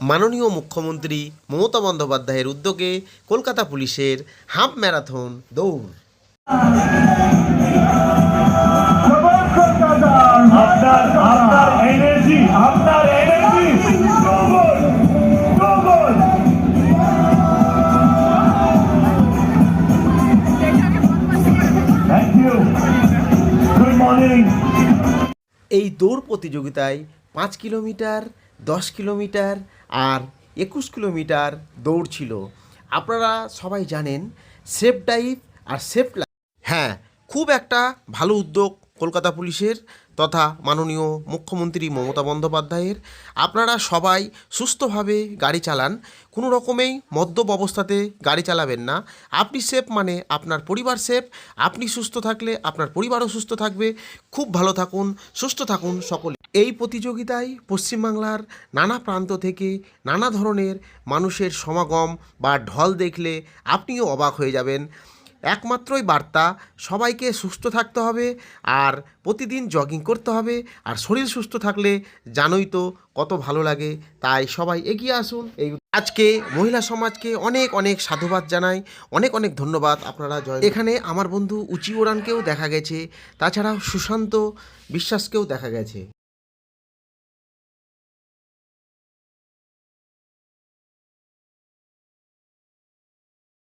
মাননীয় মুখ্যমন্ত্রী মমতা বন্দ্যোপাধ্যায়ের উদ্যোগে কলকাতা পুলিশের হাফ ম্যারাথন দৌড়। এই দৌড় প্রতিযোগিতায় 5 কিলোমিটার, 10 কিলোমিটার আর 21 কিলোমিটার দৌড় ছিল। আপনারা সবাই জানেন সেফ ড্রাইভ আর সেফ লাইফ। হ্যাঁ, খুব একটা ভালো উদ্যোগ কলকাতা পুলিশের তথা মাননীয় মুখ্যমন্ত্রী মমতা বন্দ্যোপাধ্যায়ের। আপনারা সবাই সুস্থভাবে গাড়ি চালান, কোনো রকমেই মদ্যপ অবস্থাতে গাড়ি চালাবেন না। আপনি সেফ মানে আপনার পরিবার সেফ। আপনি সুস্থ থাকলে আপনার পরিবারও সুস্থ থাকবে। খুব ভালো থাকুন, সুস্থ থাকুন সকলে। এই প্রতিযোগিতায় পশ্চিমবাংলার নানা প্রান্ত থেকে নানা ধরনের মানুষের সমাগম বা ঢল দেখলে আপনিও অবাক হয়ে যাবেন। একমাত্রই বার্তা, সবাইকে সুস্থ থাকতে হবে আর প্রতিদিন জগিং করতে হবে। আর শরীর সুস্থ থাকলে জানোই তো কত ভালো লাগে। তাই সবাই এগিয়ে আসুন। আজকে মহিলা সমাজকে অনেক অনেক সাধুবাদ জানাই, অনেক অনেক ধন্যবাদ। আপনারা এখানে আমার বন্ধু উচি ওরানকেও দেখা গেছে, তাছাড়াও সুশান্ত বিশ্বাসকেও দেখা গেছে।